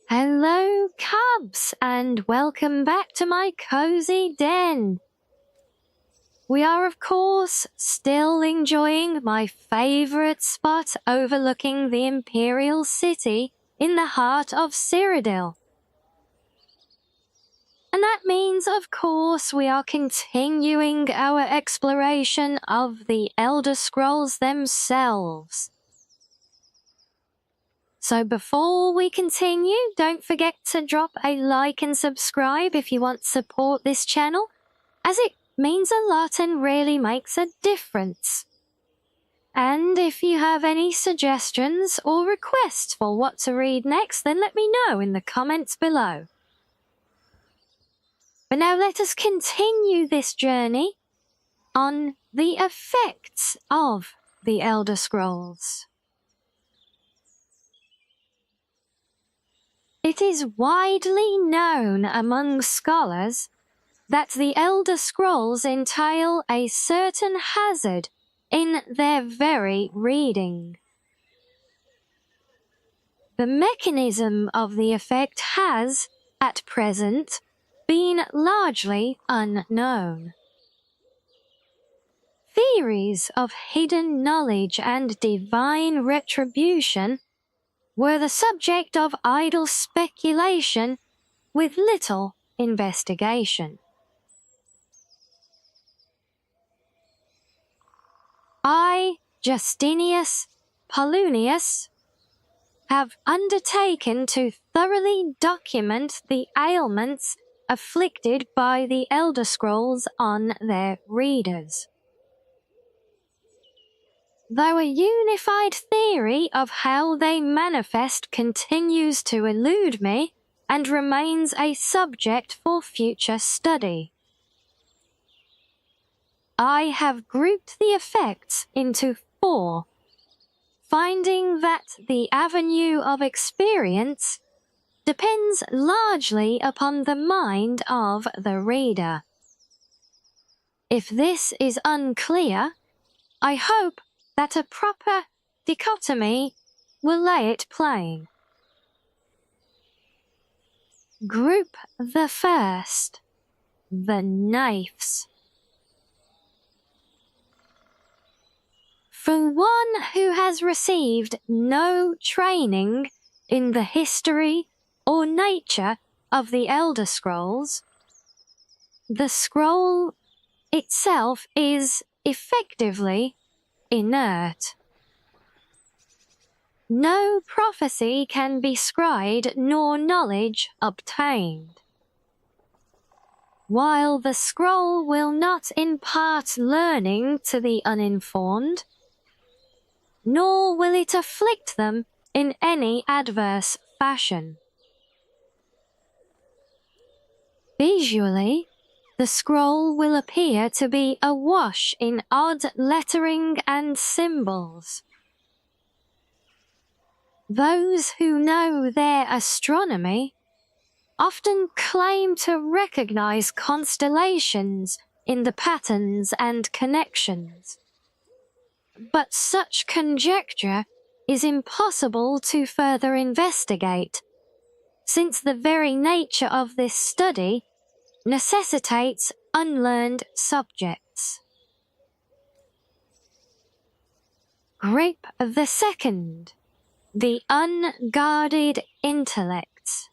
Hello, cubs, and welcome back to my cozy den. We are, of course, still enjoying my favorite spot overlooking the Imperial City in the heart of Cyrodiil. And that means, of course, we are continuing our exploration of the Elder Scrolls themselves. So before we continue, don't forget to drop a like and subscribe if you want to support this channel, as it means a lot and really makes a difference. And if you have any suggestions or requests for what to read next, then let me know in the comments below. But now let us continue this journey on the effects of the Elder Scrolls. It is widely known among scholars that the Elder Scrolls entail a certain hazard in their very reading. The mechanism of the effect has, at present, been largely unknown. Theories of hidden knowledge and divine retribution were the subject of idle speculation with little investigation. I, Justinius Paulunius, have undertaken to thoroughly document the ailments afflicted by the Elder Scrolls on their readers. Though a unified theory of how they manifest continues to elude me and remains a subject for future study, I have grouped the effects into 4, finding that the avenue of experience depends largely upon the mind of the reader. If this is unclear, I hope that a proper dichotomy will lay it plain. Group the first, the knives. For one who has received no training in the history or nature of the Elder Scrolls, the scroll itself is effectively inert. No prophecy can be scryed nor knowledge obtained. While the scroll will not impart learning to the uninformed, nor will it afflict them in any adverse fashion. Visually, the scroll will appear to be awash in odd lettering and symbols. Those who know their astronomy often claim to recognize constellations in the patterns and connections. But such conjecture is impossible to further investigate, since the very nature of this study necessitates unlearned subjects. Group the second, the unguarded intellects.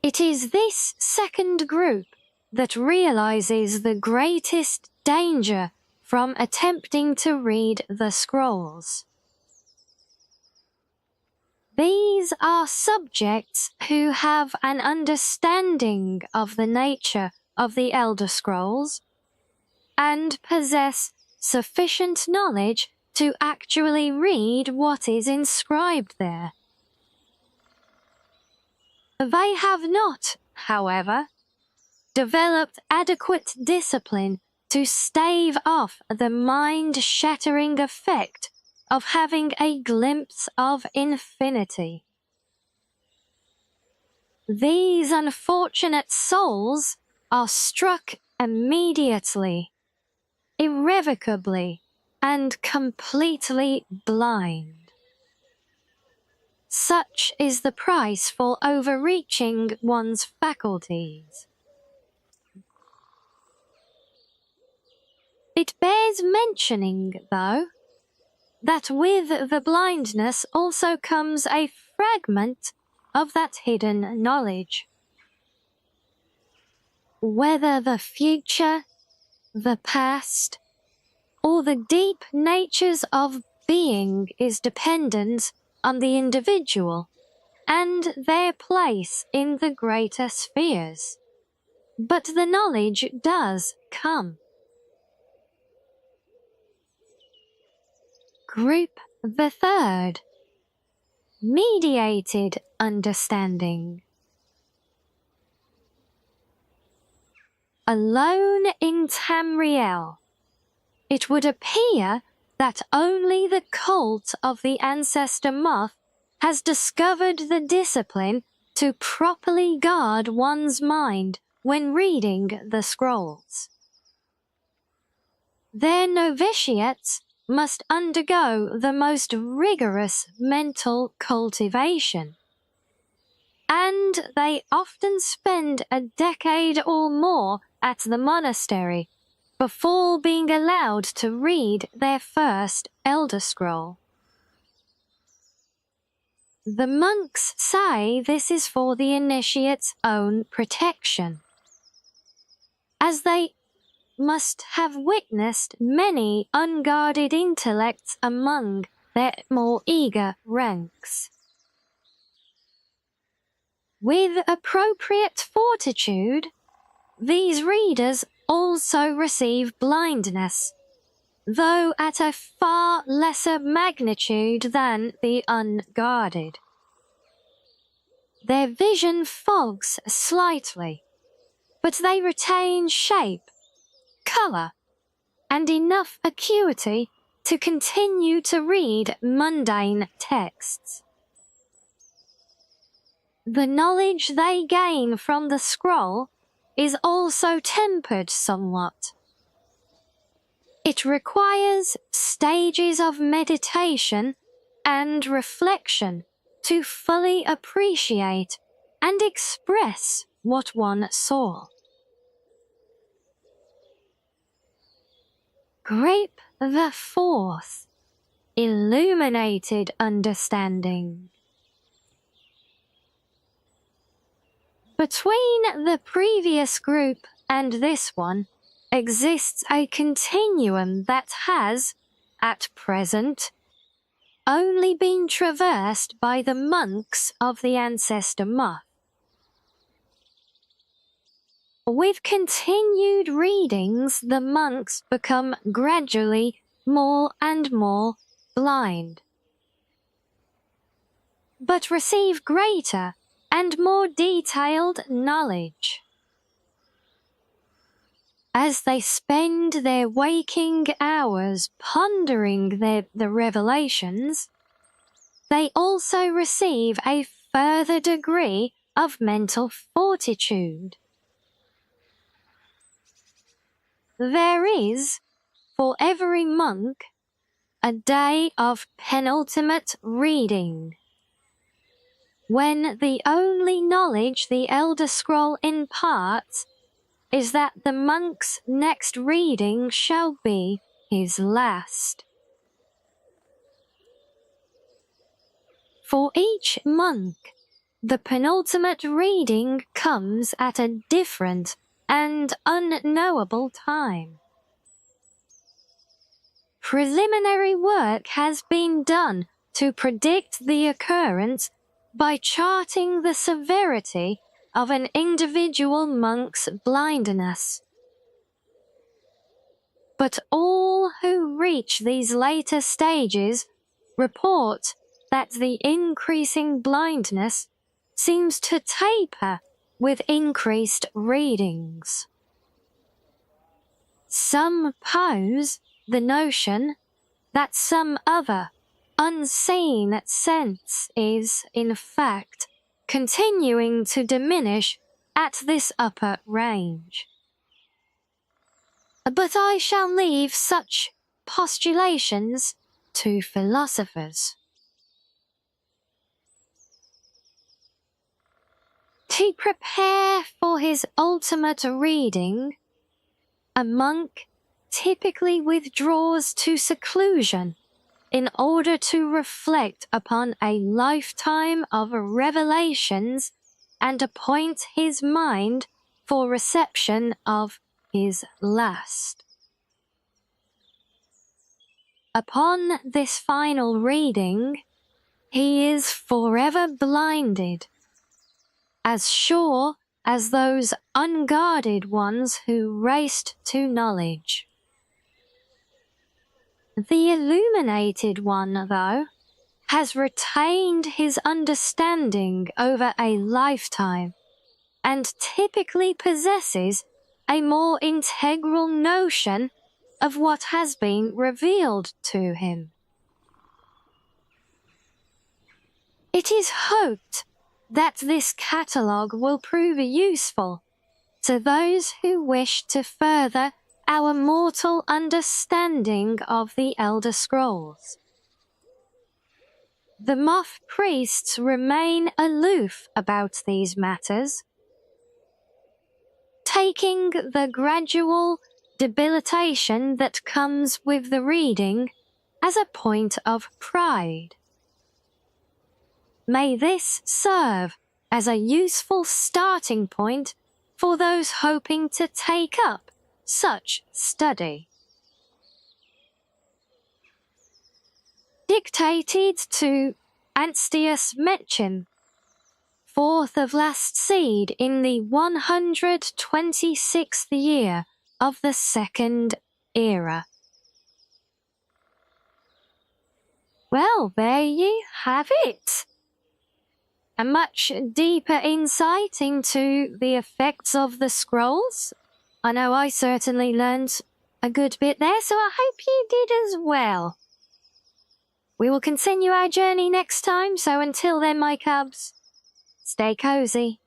It is this second group that realizes the greatest danger from attempting to read the scrolls. These are subjects who have an understanding of the nature of the Elder Scrolls and possess sufficient knowledge to actually read what is inscribed there. They have not, however, developed adequate discipline to stave off the mind-shattering effect of having a glimpse of infinity. These unfortunate souls are struck immediately, irrevocably, and completely blind. Such is the price for overreaching one's faculties. It bears mentioning, though, that with the blindness also comes a fragment of that hidden knowledge. Whether the future, the past, or the deep natures of being is dependent on the individual and their place in the greater spheres. But the knowledge does come. Group the third. Mediated understanding. Alone in Tamriel, it would appear that only the cult of the ancestor moth has discovered the discipline to properly guard one's mind when reading the scrolls. Their novitiates must undergo the most rigorous mental cultivation, and they often spend a decade or more at the monastery before being allowed to read their first Elder Scroll. The monks say this is for the initiate's own protection, as they must have witnessed many unguarded intellects among their more eager ranks. With appropriate fortitude, these readers also receive blindness, though at a far lesser magnitude than the unguarded. Their vision fogs slightly, but they retain shape, colour, and enough acuity to continue to read mundane texts. The knowledge they gain from the scroll is also tempered somewhat. It requires stages of meditation and reflection to fully appreciate and express what one saw. Group the fourth. Illuminated understanding. Between the previous group and this one exists a continuum that has, at present, only been traversed by the monks of the ancestor moth. With continued readings, the monks become gradually more and more blind, but receive greater and more detailed knowledge. As they spend their waking hours pondering the revelations, they also receive a further degree of mental fortitude. There is, for every monk, a day of penultimate reading, when the only knowledge the Elder Scroll imparts is that the monk's next reading shall be his last. For each monk, the penultimate reading comes at a different and unknowable time. Preliminary work has been done to predict the occurrence by charting the severity of an individual monk's blindness. But all who reach these later stages report that the increasing blindness seems to taper with increased readings. Some pose the notion that some other unseen sense is, in fact, continuing to diminish at this upper range. But I shall leave such postulations to philosophers. To prepare for his ultimate reading, a monk typically withdraws to seclusion in order to reflect upon a lifetime of revelations and appoint his mind for reception of his last. Upon this final reading, he is forever blinded, as sure as those unguarded ones who raced to knowledge. The illuminated one, though, has retained his understanding over a lifetime and typically possesses a more integral notion of what has been revealed to him. It is hoped that this catalogue will prove useful to those who wish to further our mortal understanding of the Elder Scrolls. The moth priests remain aloof about these matters, taking the gradual debilitation that comes with the reading as a point of pride. May this serve as a useful starting point for those hoping to take up such study. Dictated to Anstius Mechin, 4th of last seed in the 126th year of the Second Era. Well, there you have it. A much deeper insight into the effects of the scrolls. I know I certainly learned a good bit there, so I hope you did as well. We will continue our journey next time, so until then, my cubs, stay cozy.